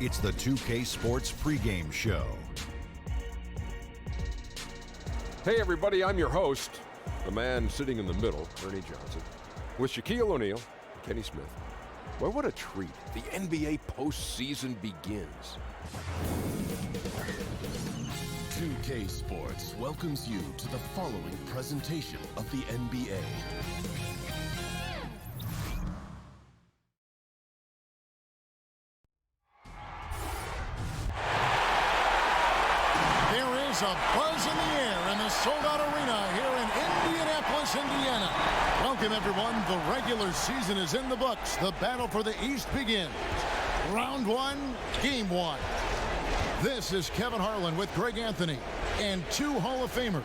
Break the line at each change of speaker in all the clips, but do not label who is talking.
It's the 2K Sports pregame show.
Hey everybody, I'm your host, the man sitting in the middle, Ernie Johnson, with Shaquille O'Neal and Kenny Smith. Well, what a treat. The NBA postseason begins.
2K Sports welcomes you to the following presentation of the NBA.
There is a buzz in the air in the sold-out arena here in Indianapolis, Indiana. Welcome, everyone. The regular season is in the books. The battle for the East begins. Round one, game one. This is Kevin Harlan with Greg Anthony and two Hall of Famers.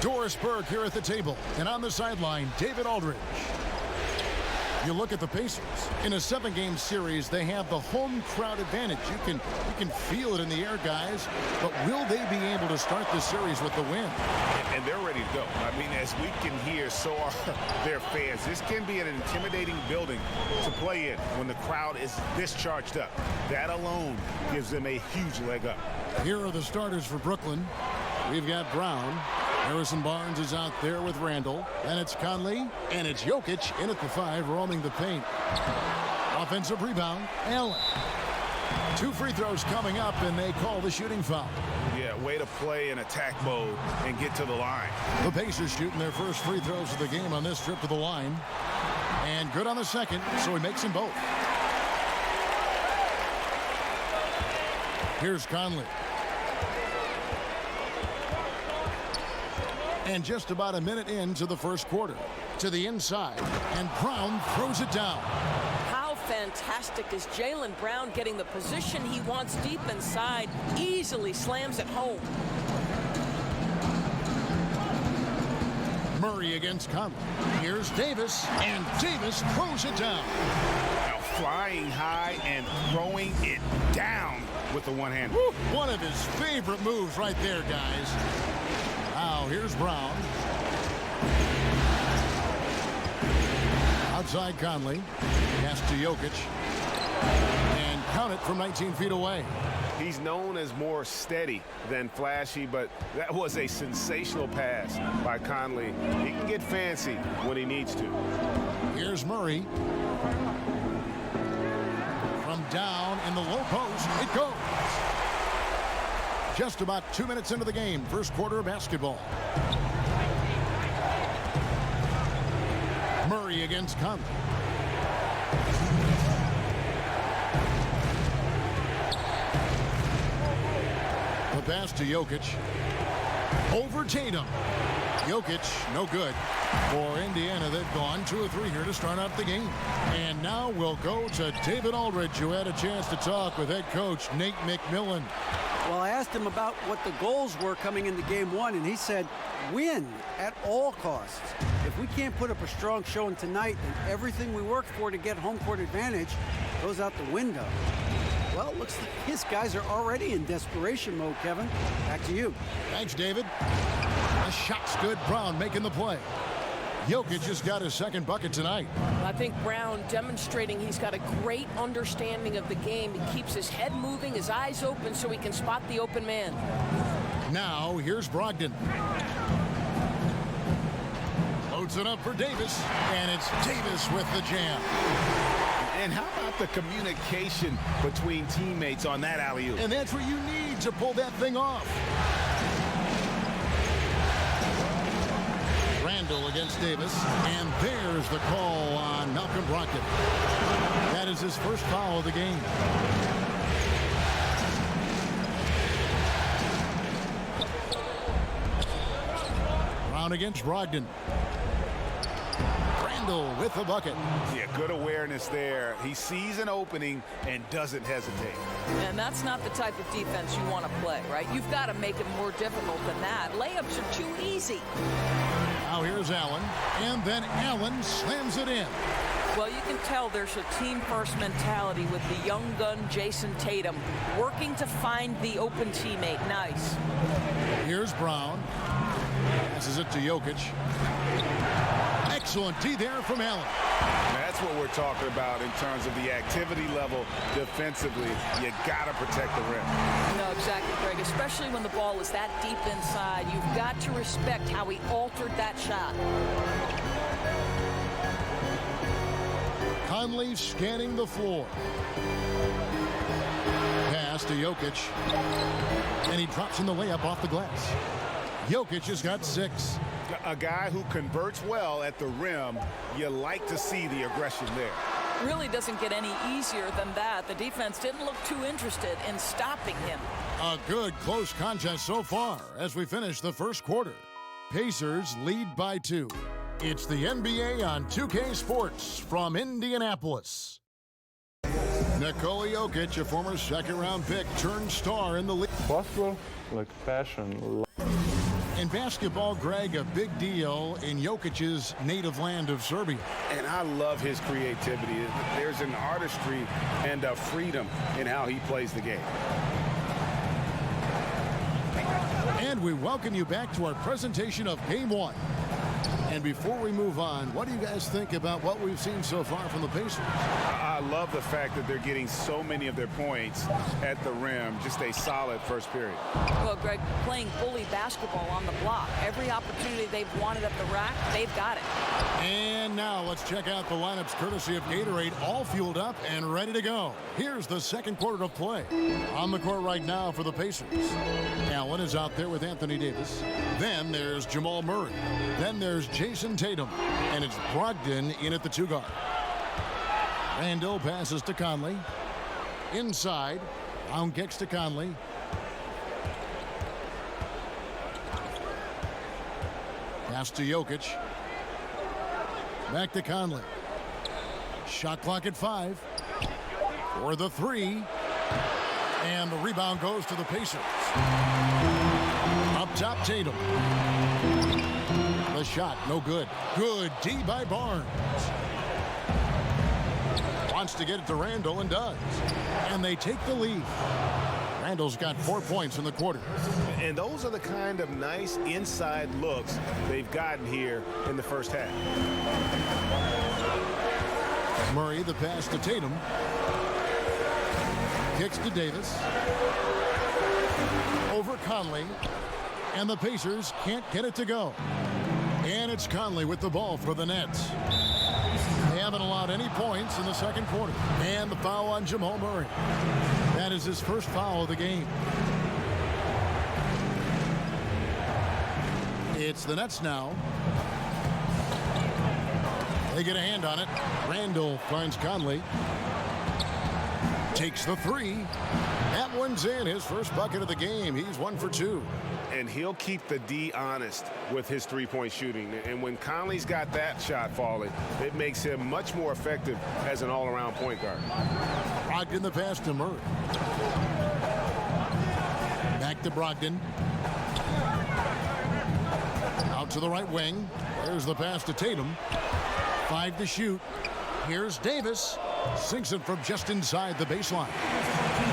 Doris Burke here at the table, and on the sideline, David Aldridge. You look at the Pacers. In a 7-game series, they have the home crowd advantage. You can feel it in the air, guys. But will they be able to start the series with the win?
And they're ready to go. I mean, as we can hear, so are their fans. This can be an intimidating building to play in when the crowd is this charged up. That alone gives them a huge leg up.
Here are the starters for Brooklyn. We've got Brown. Harrison Barnes is out there with Randall. Then it's Conley. And it's Jokic in at the 5, roaming the paint. Offensive rebound, Allen. 2 free throws coming up, and they call the shooting foul.
Yeah, way to play in attack mode and get to the line.
The Pacers shooting their first free throws of the game on this trip to the line. And good on the second, so he makes them both. Here's Conley. And just about a minute into the first quarter. To the inside, and Brown throws it down.
How fantastic is Jaylen Brown getting the position he wants deep inside, easily slams it home.
Murray against Conley. Here's Davis, and Davis throws it down.
Now flying high and throwing it down with the one hand.
Woo, one of his favorite moves right there, guys. Now here's Brown. Outside Conley. Pass to Jokic. And count it from 19 feet away.
He's known as more steady than flashy, but that was a sensational pass by Conley. He can get fancy when he needs to.
Here's Murray. From down in the low post, it goes. Just about 2 minutes into the game, first quarter of basketball. Murray against Conley. The pass to Jokic. Over Tatum. Jokic, no good. For Indiana, they've gone 2 of 3 here to start out the game. And now we'll go to David Aldridge, who had a chance to talk with head coach Nate McMillan.
Well, I asked him about what the goals were coming into game one, and he said, win at all costs. If we can't put up a strong showing tonight, then everything we worked for to get home court advantage goes out the window. Well, it looks like his guys are already in desperation mode, Kevin. Back to you.
Thanks, David. The shot's good. Brown making the play. Jokic just got his second bucket tonight.
I think Brown demonstrating he's got a great understanding of the game. He keeps his head moving, his eyes open so he can spot the open man.
Now, here's Brogdon. Loads it up for Davis, and it's Davis with the jam.
And how about the communication between teammates on that alley-oop?
And that's what you need to pull that thing off. Randall against Davis, and there's the call on Malcolm Brogdon. That is his first foul of the game. Brown against Brogdon. Randall with the bucket.
Yeah, good awareness there. He sees an opening and doesn't hesitate.
And that's not the type of defense you want to play, right? You've got to make it more difficult than that. Layups are too easy.
Now here's Allen, and then Allen slams it in.
Well, you can tell there's a team-first mentality with the young gun Jason Tatum working to find the open teammate. Nice.
Here's Brown. Passes it to Jokic. Excellent D there from Allen.
That's what we're talking about in terms of the activity level defensively. You got to protect the rim.
No, exactly, Greg. Especially when the ball is that deep inside. You've got to respect how he altered that shot.
Conley scanning the floor. Pass to Jokic. And he drops in the layup off the glass. Jokic has got 6.
A guy who converts well at the rim, you like to see the aggression there.
Really doesn't get any easier than that. The defense didn't look too interested in stopping him.
A good close contest so far as we finish the first quarter. Pacers lead by 2. It's the NBA on 2K Sports from Indianapolis. Nikola Jokic, a former second-round pick, turned star in the league.
Basketball, like passion.
In basketball, Greg, a big deal in Jokic's native land of Serbia.
And I love his creativity. There's an artistry and a freedom in how he plays the game.
And we welcome you back to our presentation of Game 1. And before we move on, what do you guys think about what we've seen so far from the Pacers?
I love the fact that they're getting so many of their points at the rim. Just a solid first period.
Well, Greg, playing bully basketball on the block. Every opportunity they've wanted at the rack, they've got it.
And now let's check out the lineups courtesy of Gatorade, all fueled up and ready to go. Here's the second quarter of play. On the court right now for the Pacers. Allen is out there with Anthony Davis. Then there's Jamal Murray. Then there's Jason Tatum. And it's Brogdon in at the 2 guard. Randall passes to Conley. Inside. Round kicks to Conley. Pass to Jokic. Back to Conley. Shot clock at 5. For the 3. And the rebound goes to the Pacers. Up top, Tatum. The shot, no good. Good D by Barnes. Wants to get it to Randall and does. And they take the lead. Randall's got 4 points in the quarter.
And those are the kind of nice inside looks they've gotten here in the first half.
Murray, the pass to Tatum. Kicks to Davis. Over Conley. And the Pacers can't get it to go. And it's Conley with the ball for the Nets. They haven't allowed any points in the second quarter. And the foul on Jamal Murray. That is his first foul of the game. It's the Nets now. They get a hand on it. Randall finds Conley. Takes the 3. That one's in. His first bucket of the game. He's 1 for 2.
And he'll keep the D honest with his three-point shooting. And when Conley's got that shot falling, it makes him much more effective as an all-around point guard.
Brogdon the pass to Murray. Back to Brogdon. Out to the right wing. There's the pass to Tatum. 5 to shoot. Here's Davis. Sinks it from just inside the baseline.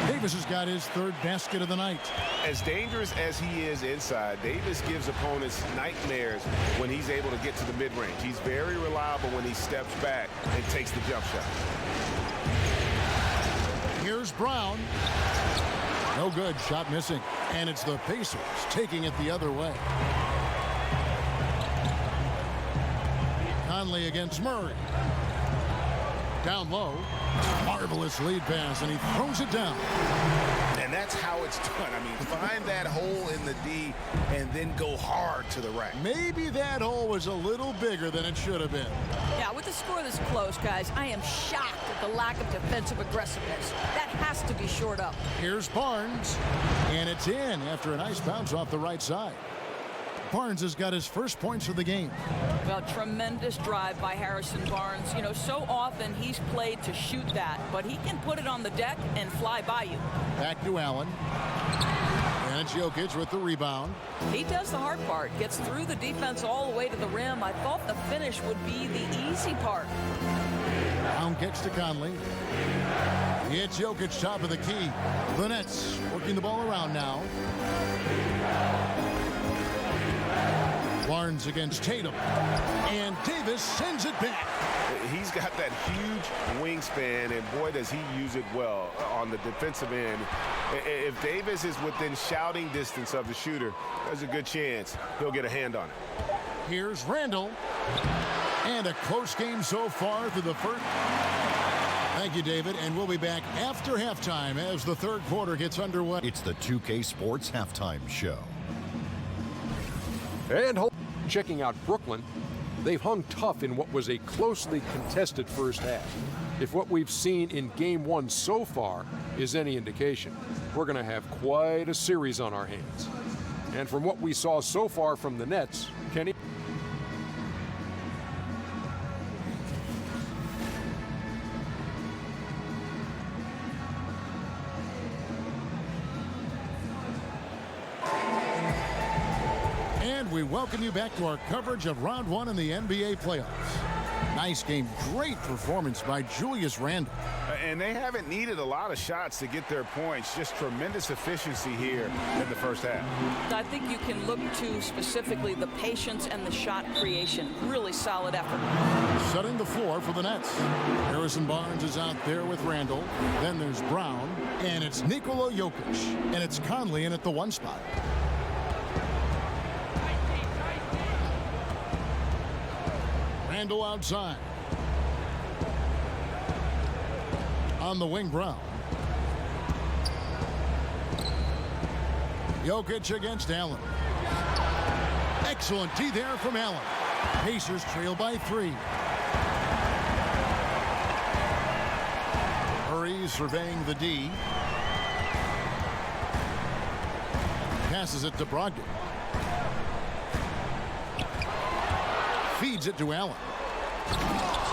Davis has got his 3rd basket of the night.
As dangerous as he is inside, Davis gives opponents nightmares when he's able to get to the mid-range. He's very reliable when he steps back and takes the jump shot.
Here's Brown. No good. Shot missing. And it's the Pacers taking it the other way. Conley against Murray. Down low. Marvelous lead pass, and he throws it down.
And that's how it's done. I mean, find that hole in the D and then go hard to the rack.
Maybe that hole was a little bigger than it should have been.
Yeah, with the score this close, guys, I am shocked at the lack of defensive aggressiveness. That has to be shored up.
Here's Barnes, and it's in after a nice bounce off the right side. Barnes has got his first points of the game.
Well, tremendous drive by Harrison Barnes. You know, so often he's played to shoot that, but he can put it on the deck and fly by you.
Back to Allen. And it's Jokic with the rebound.
He does the hard part, gets through the defense all the way to the rim. I thought the finish would be the easy part.
Down kicks to Conley. It's Jokic, top of the key. The Nets working the ball around now. Barnes against Tatum. And Davis sends it back.
He's got that huge wingspan, and boy, does he use it well on the defensive end. If Davis is within shouting distance of the shooter, there's a good chance he'll get a hand on it.
Here's Randall. And a close game so far through the first. Thank you, David. And we'll be back after halftime as the third quarter gets underway.
It's the 2K Sports Halftime Show.
And checking out Brooklyn, they've hung tough in what was a closely contested first half. If what we've seen in Game 1 so far is any indication, we're going to have quite a series on our hands. And from what we saw so far from the Nets, Kenny?
And we welcome you back to our coverage of Round 1 in the NBA playoffs. Nice game. Great performance by Julius Randle.
And they haven't needed a lot of shots to get their points. Just tremendous efficiency here in the first half.
I think you can look to specifically the patience and the shot creation. Really solid effort.
Setting the floor for the Nets. Harrison Barnes is out there with Randle. Then there's Brown. And it's Nikola Jokic. And it's Conley in at the 1 spot. Randle outside. On the wing, Brown. Jokic against Allen. Excellent D there from Allen. Pacers trail by 3. Murray surveying the D. Passes it to Brogdon. Feeds it to Allen.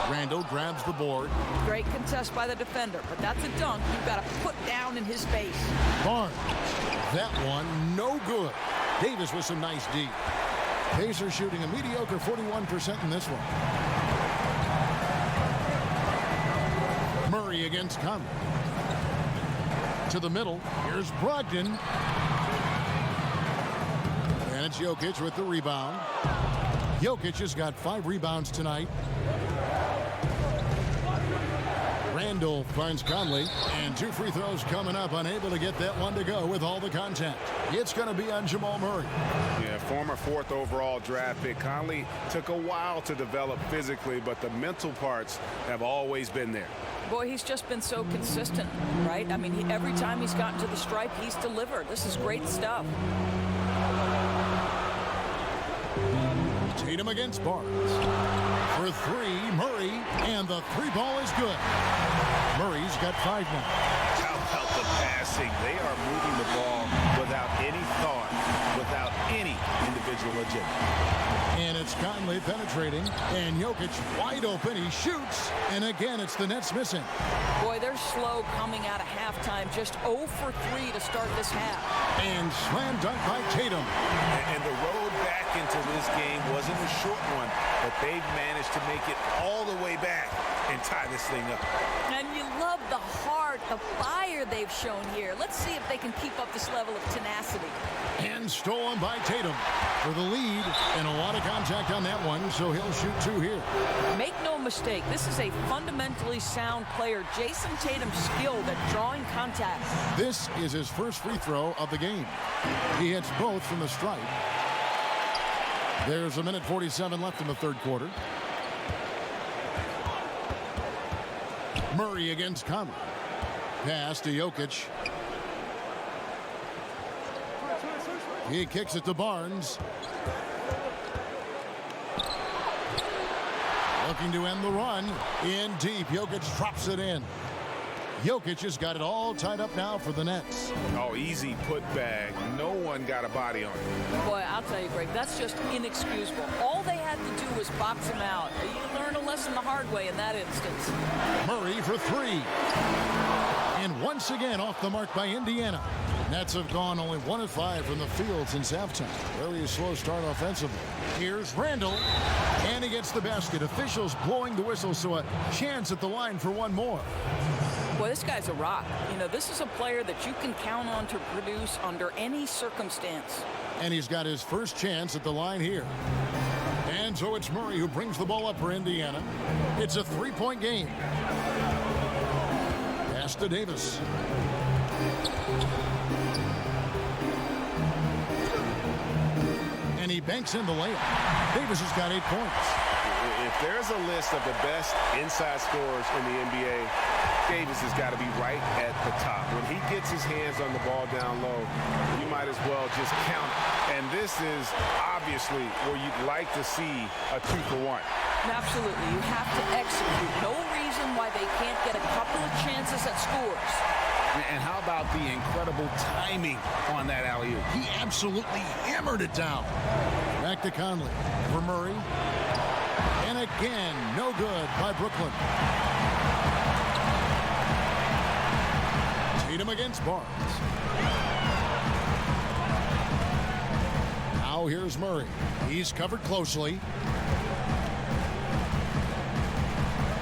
Randle grabs the board.
Great contest by the defender, but that's a dunk you've got to put down in his face.
Barnes. That one, no good. Davis with some nice D. Pacers shooting a mediocre 41% in this one. Murray against Conley. To the middle. Here's Brogdon. And it's Jokic with the rebound. Jokic has got 5 rebounds tonight. Randle finds Conley, and 2 free throws coming up, unable to get that one to go with all the contact. It's going to be on Jamal Murray.
Yeah, former 4th overall draft pick. Conley took a while to develop physically, but the mental parts have always been there.
Boy, he's just been so consistent, right? I mean, every time he's gotten to the stripe, he's delivered. This is great stuff.
Tatum against Barnes. For 3, Murray, and the 3 ball is good. Murray's got 5 now.
How about the passing? They are moving the ball without any thought, without any individual agenda.
And it's Conley penetrating, and Jokic wide open. He shoots, and again, it's the Nets missing.
Boy, they're slow coming out of halftime. Just 0 for 3 to start this half.
And slam dunk by Tatum.
And the road back into this game wasn't a short one, but they've managed to make it all the way back and tie this thing up.
And you love the heart, the fire they've shown here. Let's see if they can keep up this level of tenacity.
And stolen by Tatum for the lead, and a lot of contact on that one, so he'll shoot 2 here.
Make no mistake, this is a fundamentally sound player. Jason Tatum skilled at drawing contact.
This is his first free throw of the game. He hits both from the stripe. There's 1:47 left in the third quarter. Murray against Conley. Pass to Jokic. He kicks it to Barnes. Looking to end the run. In deep. Jokic drops it in. Jokic has got it all tied up now for the Nets.
Oh, easy put back. No one got a body on it.
Boy, I'll tell you, Greg, that's just inexcusable. All they had to do was box him out. You learn a lesson the hard way in that instance.
Murray for 3. And once again off the mark by Indiana. Nets have gone only 1 of 5 from the field since halftime. Very slow start offensively. Here's Randle. And he gets the basket. Officials blowing the whistle, so a chance at the line for one more.
Boy, this guy's a rock. You know, this is a player that you can count on to produce under any circumstance.
And he's got his first chance at the line here. And so it's Murray who brings the ball up for Indiana. It's a three-point game. Pass to Davis. And he banks in the layup. Davis has got 8 points.
If there's a list of the best inside scorers in the NBA, Davis has got to be right at the top. When he gets his hands on the ball down low, you might as well just count it. And this is obviously where you'd like to see a 2-for-1.
Absolutely. You have to execute. No reason why they can't get a couple of chances at scores.
And how about the incredible timing on that alley-oop?
He absolutely hammered it down. Back to Conley for Murray. And again, no good by Brooklyn. Tatum against Barnes. Now here's Murray. He's covered closely.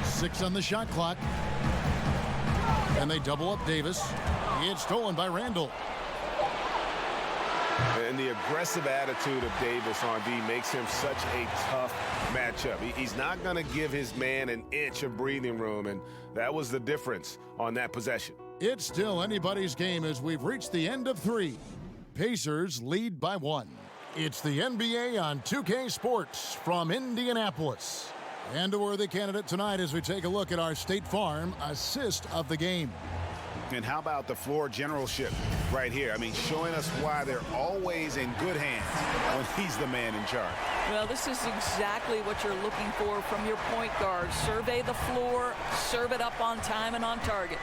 6 on the shot clock. And they double up Davis. It's stolen by Randall.
And the aggressive attitude of Davis on D makes him such a tough matchup. He's not going to give his man an inch of breathing room, and that was the difference on that possession.
It's still anybody's game as we've reached the end of 3. Pacers lead by 1. It's the NBA on 2K Sports from Indianapolis. And a worthy candidate tonight as we take a look at our State Farm assist of the game.
And how about the floor generalship right here? I mean, showing us why they're always in good hands when he's the man in charge.
Well, this is exactly what you're looking for from your point guard. Survey the floor, serve it up on time and on target.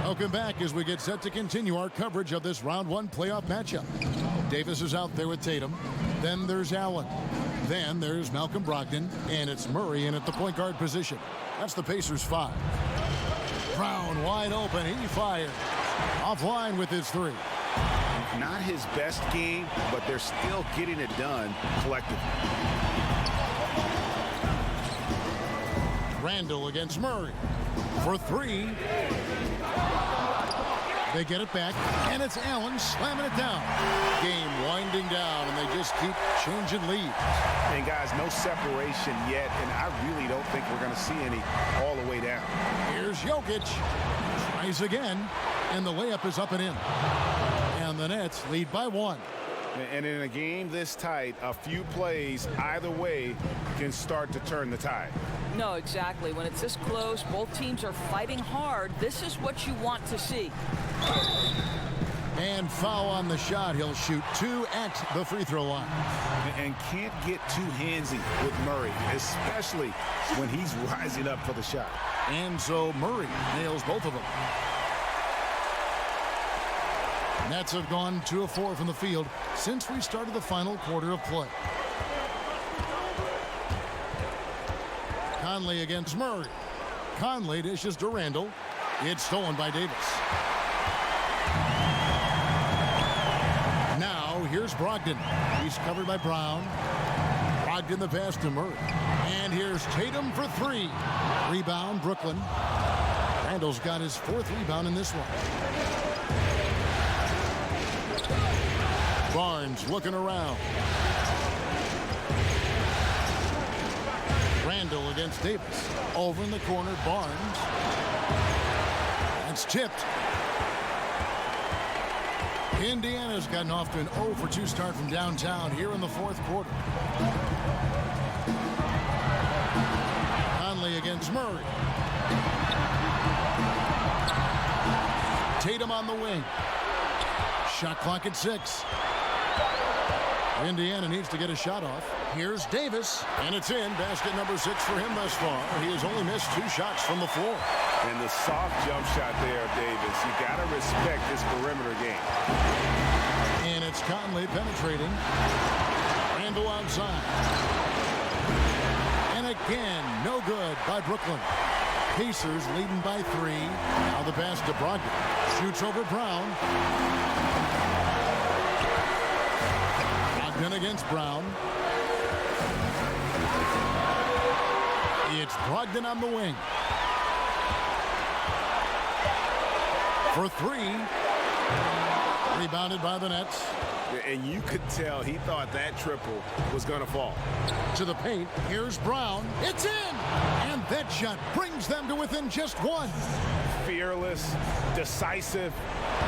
Welcome back as we get set to continue our coverage of this round 1 playoff matchup. Davis is out there with Tatum. Then there's Allen. Then there's Malcolm Brogdon. And it's Murray in at the point guard position. That's the Pacers 5. Brown wide open. He fires. Offline with his 3.
Not his best game, but they're still getting it done collectively.
Randall against Murray for 3. They get it back, and it's Allen slamming it down. Game winding down, and they just keep changing leads.
And guys, no separation yet, and I really don't think we're going to see any all the way down.
Here's Jokic. Tries again, and the layup is up and in. And the Nets lead by 1.
And in a game this tight, a few plays either way can start to turn the tide.
No, exactly. When it's this close, both teams are fighting hard. This is what you want to see.
And foul on the shot. He'll shoot 2 at the free throw line.
And can't get too handsy with Murray, especially when he's rising up for the shot.
And so Murray nails both of them. Nets have gone 2 of 4 from the field since we started the final quarter of play. Conley against Murray. Conley dishes to Randall. It's stolen by Davis. Now here's Brogdon. He's covered by Brown. Brogdon the pass to Murray. And here's Tatum for 3. Rebound Brooklyn. Randall's got his 4th rebound in this one. Barnes looking around. Randall against Davis. Over in the corner, Barnes. That's tipped. Indiana's gotten off to an 0 for 2 start from downtown here in the 4th quarter. Conley against Murray. Tatum on the wing. Shot clock at 6. Indiana needs to get a shot off. Here's Davis, and it's in. Basket number 6 for him thus far. He has only missed 2 shots from the floor.
And the soft jump shot there of Davis. You got to respect this perimeter game.
And it's Conley penetrating. Randall outside. And again, no good by Brooklyn. Pacers leading by 3. Now the pass to Brogdon. Shoots over Brown. Brogdon against Brown. It's Brogdon on the wing. For three. Rebounded by the Nets.
And you could tell he thought that triple was going to fall.
To the paint. Here's Brown. It's in! And that shot brings them to within just one.
Fearless, decisive,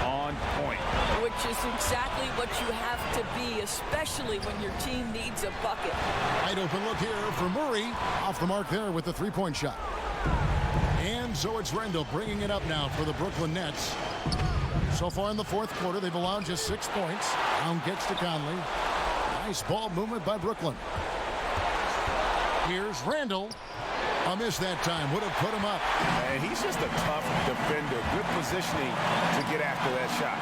on point.
Which is exactly what you have to be, especially when your team needs a bucket.
Wide open look here for Murray. Off the mark there with the three-point shot. And so it's Randall bringing it up now for the Brooklyn Nets. So far in the fourth quarter, they've allowed just 6 points. Brown gets to Conley. Nice ball movement by Brooklyn. Here's Randall. A miss that time. Would have put him up.
And he's just a tough defender. Good positioning to get after that shot.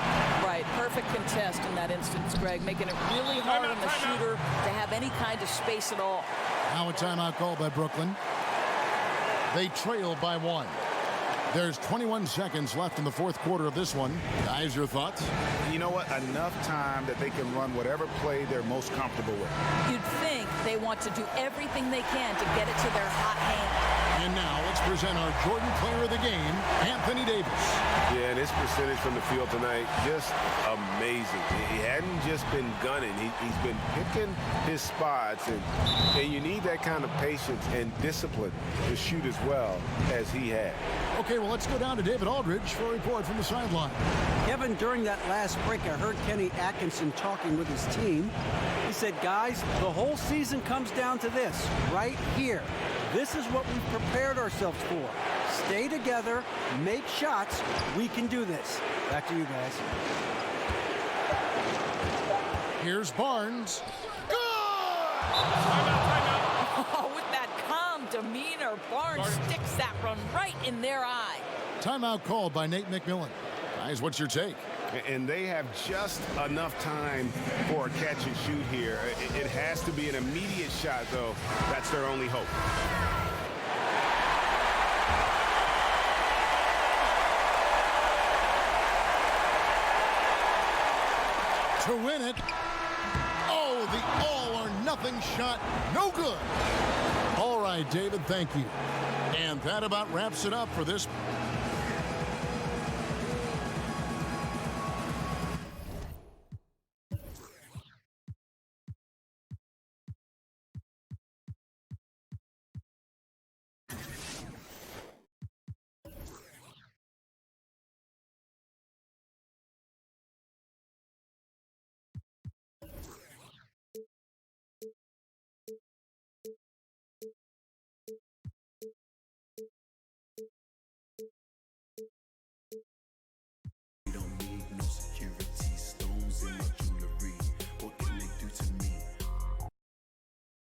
Right. Perfect contest in that instance, Greg. Making it really hard on the shooter to have any kind of space at all.
Now a timeout call by Brooklyn. They trail by 1. There's 21 seconds left in the fourth quarter of this one. Guys, your thoughts?
You know what? Enough time that they can run whatever play they're most comfortable with.
You'd think they want to do everything they can to get it to their hot hand.
And now let's present our Jordan Player of the Game, Anthony Davis.
Yeah, and his percentage from the field tonight, just amazing. He hadn't just been gunning. He's been picking his spots, and you need that kind of patience and discipline to shoot as well as he had.
Okay, well, let's go down to David Aldridge for a report from the sideline.
Kevin, during that last break, I heard Kenny Atkinson talking with his team. He said, guys, the whole season comes down to this, right here. This is what we've prepared ourselves for. Stay together, make shots. We can do this. Back to you guys.
Here's Barnes. Good!
Oh, with that calm demeanor, Barnes sticks that one right in their eye.
Timeout called by Nate McMillan. Guys, what's your take?
And they have just enough time for a catch and shoot here. It has to be an immediate shot, though. That's their only hope.
To win it. Oh, the all-or-nothing shot. No good. All right, David, thank you. And that about wraps it up for this